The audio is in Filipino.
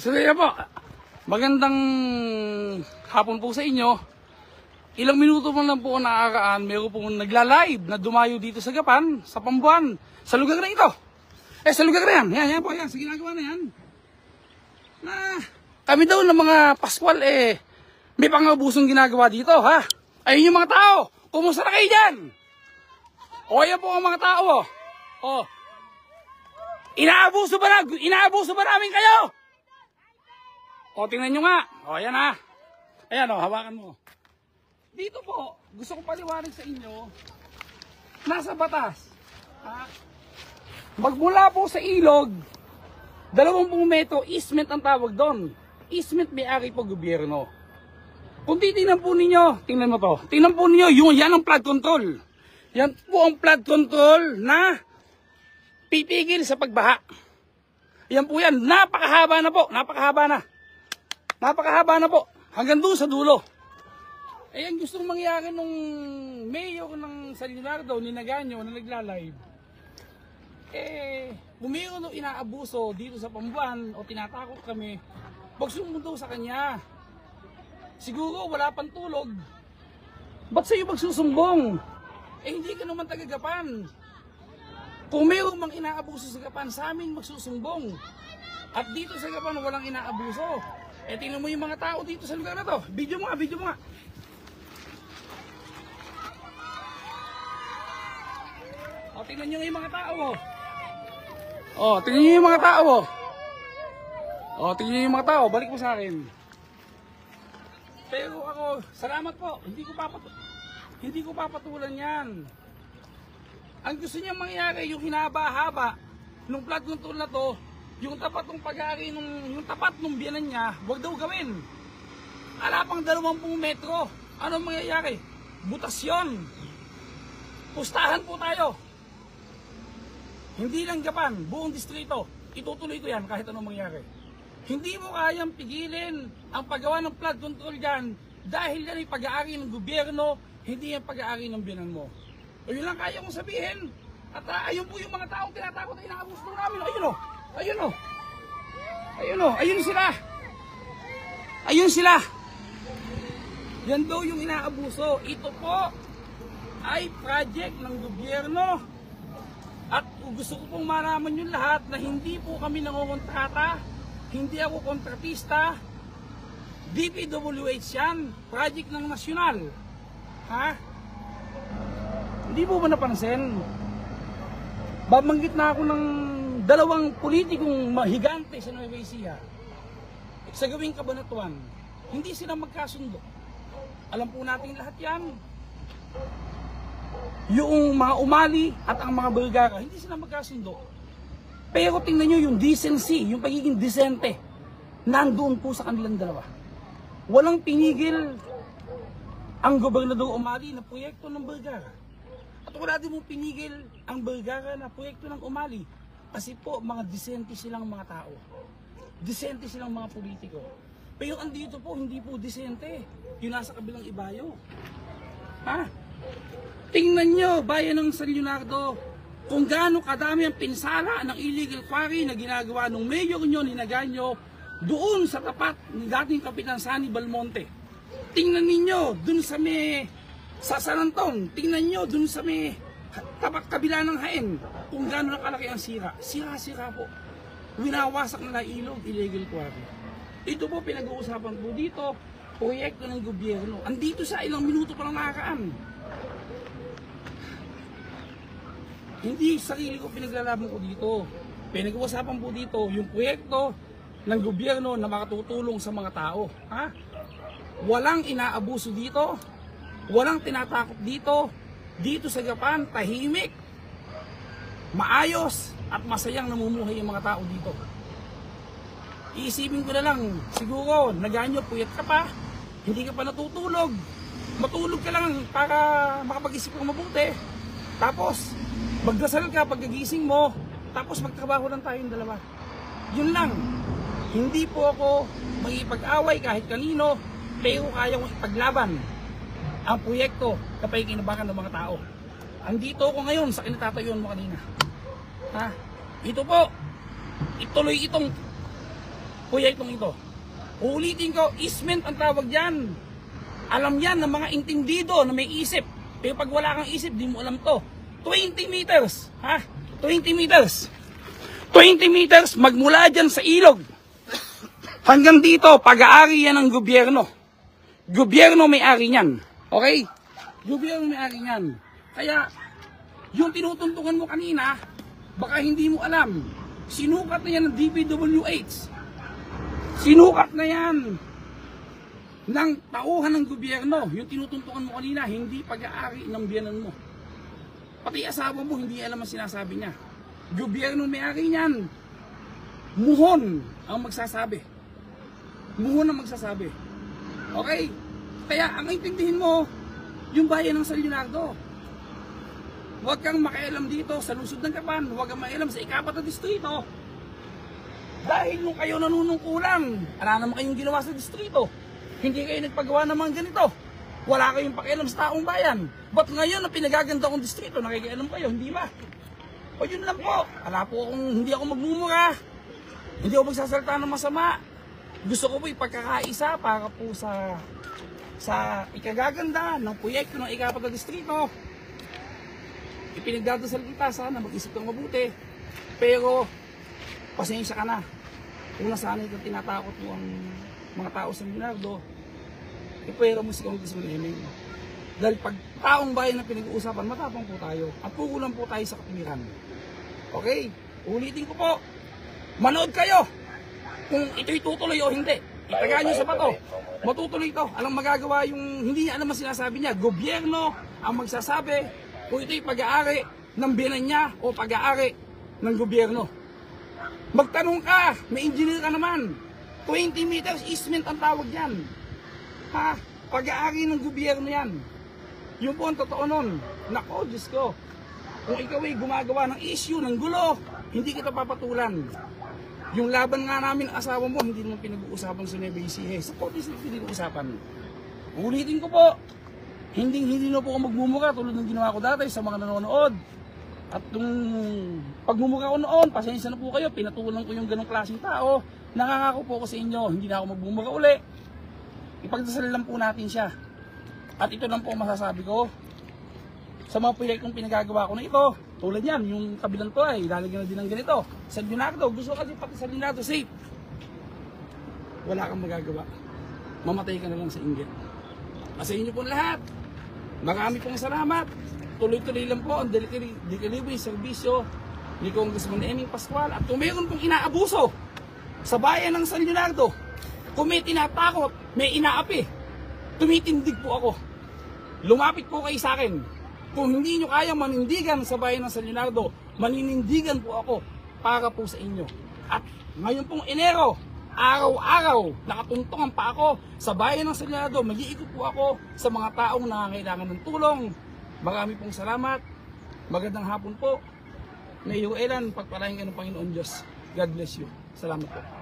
Sige po. Magandang hapon po sa inyo. Ilang minuto man lang po nakakaan, meron pong nagla-live na dumayo dito sa Gapan, sa Pambuan, sa lugar na ito. Sa lugar na yan. Yan po, yan. Sa ginagawa na yan. Na kami daw ng mga Paskwal, may pangabusong ginagawa dito, ha? Ayun yung mga tao. Kumusta na kayo dyan? O, yan po ang mga tao, oh. Inaabuso ba namin kayo? O, tingnan nyo nga. O, ayan ha. Ayan o, hawakan mo. Dito po, gusto ko paliwanag sa inyo, nasa batas. Ha? Magmula po sa ilog, 20 metro, easement ang tawag doon. Easement may-ari po gobyerno. Kung titingnan po ninyo, tingnan mo to. Tingnan po ninyo, yan ang flood control. Yan po ang flood control na pipigil sa pagbaha. Yan po yan. Napakahaba na po. Napakahaba na po. Hanggang doon sa dulo. Ang gustong mangyari nung mayor ng San Leonardo, ni Naganyo, na nagla-live. Bumiyo no inaabuso dito sa Pambuan o tinatakot kami. Magsumbong sa kanya. Siguro wala pang tulog. Ba't sa'yo magsusumbong? Hindi ka naman taga-Gapan. Kung mayroong mang inaabuso sa Gapan, sa amin magsusumbong. At dito sa Gapan, walang inaabuso. Tingnan mo yung mga tao dito sa lugar na to. Video mo nga. Tingnan nyo yung mga tao. Tingnan nyo yung mga tao. Tingnan nyo yung mga tao. Balik mo sa akin. Pero ako, salamat po. Hindi ko papatulan yan. Ang gusto niya mangyari, yung hinaba-haba nung flood control na to, yung tapat ng pag-aari, yung tapat ng biyanan niya, wag daw gawin. Ala pang 20 metro. Ano mangyayari? Butas yun. Pustahan po tayo. Hindi lang Gapan, buong distrito. Itutuloy ko yan kahit anong mangyari. Hindi mo kayang pigilin ang paggawa ng flood control dyan dahil yan ay pag-aari ng gobyerno, hindi yung pag-aari ng biyanan mo. O yun lang kaya kong sabihin. At ayun po yung mga taong tinatakot na inaabuso namin. Ayun sila. Yan daw yung inaabuso. Ito po ay project ng gobyerno. At gusto ko pong maraman yung lahat na hindi po kami nangongontrata, hindi ako kontratista, DPWH yan, project ng nasyonal. Ha? Hindi po ba napansin? Babanggit na ako ng 2 politikong mahigante sa Nueva Ecija. Sa gawing Kabanatuan, hindi sila magkasundo. Alam po natin lahat yan. Yung mga umali at ang mga Bulgara, hindi sila magkasundo. Pero tingnan nyo yung decency, yung pagiging decente, nandoon po sa kanilang dalawa. Walang pinigil ang gobernador umali na proyekto ng Bulgara. At wala din mong pinigil ang Bulgara na proyekto ng umali. Kasi po, mga decente silang mga tao. Decente silang mga politiko. Pero andito po, hindi po decente. Yung nasa kabilang ibayo. Ha? Tingnan nyo, bayan ng San Leonardo, kung gaano kadami ang pinsala ng illegal quarry na ginagawa ng mayor nyo, ni Naganyo, doon sa tapat ni dating Kapitan Sani Balmonte. Tingnan ninyo, dun sa San Anton, tingnan nyo, dun sa tapat kabila ng Hain, kung gaano nakalaki ang sira. Sira-sira po. Winawasak na ilog, illegal quarry. Ito po, pinag-uusapan po dito, proyekto ng gobyerno. Andito sa ilang minuto pa lang nakakaan. Hindi sarili ko pinaglalaban ko dito. Pinag-uusapan po dito yung proyekto ng gobyerno na makatutulong sa mga tao. Ha? Walang inaabuso dito. Walang tinatakot dito. Dito sa Gapan, tahimik, maayos at masayang namumuhay yung mga tao dito. Iisipin ko na lang, siguro, Naganyo, puyat ka pa, hindi ka pa natutulog. Matulog ka lang para makapag-isip kang mabuti. Tapos, magdasal ka pagkagising mo, tapos magtrabaho lang tayong dalawa. Yun lang. Hindi po ako makipag-away kahit kanino, pero kaya kong ipaglaban ang proyekto kapag kinabakan ng mga tao. Andito ako ngayon sa kinatatayuan mo kanina. Ha? Ito po, ituloy itong proyektong ito. Uulitin ko, easement ang tawag yan. Alam yan ng mga intindido na may isip. Pero pag wala kang isip, di mo alam to. 20 meters, ha? 20 meters. 20 meters magmula dyan sa ilog. Hanggang dito, pag-aari yan ng gobyerno. Gobyerno may-ari niyan. Okay? Gobyerno may-ari niyan. Kaya, yung tinutuntukan mo kanina, baka hindi mo alam. Sinukat na yan ng DPWH. Sinukat na yan ng tauhan ng gobyerno. Yung tinutuntukan mo kanina, hindi pag-aari ng biyanan mo. Pati asawa mo, hindi alam ang sinasabi niya. Gobyerno may-ari niyan. Muhon ang magsasabi. Muhon ang magsasabi. Okay? Kaya ang intindihin mo, yung bayan ng San Leonardo. Huwag kang makialam dito sa lungsod ng Gapan. Huwag kang makialam sa ikapat na distrito. Dahil nung kayo nanunungkulan, ala naman kayong ginawa sa distrito. Hindi kayo nagpagawa ng mga ganito. Wala kayong pakialam sa taong bayan. Ba't ngayon na pinagaganda kong distrito, nakikialam kayo, hindi ba? O yun lang po. Ala po akong hindi ako magmumura. Hindi ako magsasalita ng masama. Gusto ko po ipagkakaisa para po sa ikagaganda ng proyekto ng ikapat na distrito. Ipinagdadasal kita, sana mag-isip kang mabuti. Pero pasensya ka na. Una sana ito tinatakot mo ang mga tao sa Leonardo. Ipwera mo si Congressman Eming. Dahil pag taong bayan na pinag-uusapan, matapang po tayo. At pukulan po tayo sa kapiliran. Okay? Ulitin ko po. Manood kayo. Kung ito'y tutuloy o hindi. Itagaan nyo sa bato. Matutuloy ito. Alang magagawa yung hindi niya alam ang sinasabi niya. Gobyerno ang magsasabi kung ito'y pag-aari ng biyanan niya o pag-aari ng gobyerno. Magtanong ka. May engineer ka naman. 20 meters easement ang tawag yan. Ha? Pag-aari ng gobyerno yan. Yun po ang totoo nun. Nako, Diyos ko. Kung ikaw ay gumagawa ng issue, ng gulo, hindi kita papatulan. Yung laban nga namin ng asawa mo, hindi naman pinag-uusapan sa Nueva Ecija. Sa Portis na pinag-uusapan. Ulitin ko po, hindi na po ako magmumura tulad ng ginawa ko dati sa mga nanonood. At nung pagmumura ko noon, pasensya na po kayo, pinatulan ko yung ganong klaseng tao. Nakangako po ako sa inyo, hindi na ako magmumura uli. Ipagdasal lang po natin siya. At ito lang po masasabi ko sa mga proyektong pinagagawa ko na ito. Tulad yan, yung kabilang to ay lalagyan na din ng ganito. San Leonardo, gusto kasi pati San Leonardo safe. Wala kang magagawa. Mamatay ka na lang sa inggit. Sa inyo po lahat, marami pong salamat. Tuloy-tuloy lang po ang delivery serbisyo ni Congressman Eming Pascual. At kung mayroon pong inaabuso sa bayan ng San Leonardo, kung may tinatakot, may inaapi, tumitindig po ako. Lumapit po kayo sa akin. Kung hindi nyo kaya manindigan sa bayan ng San Leonardo, maninindigan po ako para po sa inyo. At ngayon pong Enero, araw-araw, nakatuntungan pa ako sa bayan ng San Leonardo. Mag-iikot po ako sa mga taong nangangailangan ng tulong. Marami pong salamat. Magandang hapon po. May Elan, pagpalain ka ng Panginoon Diyos. God bless you. Salamat po.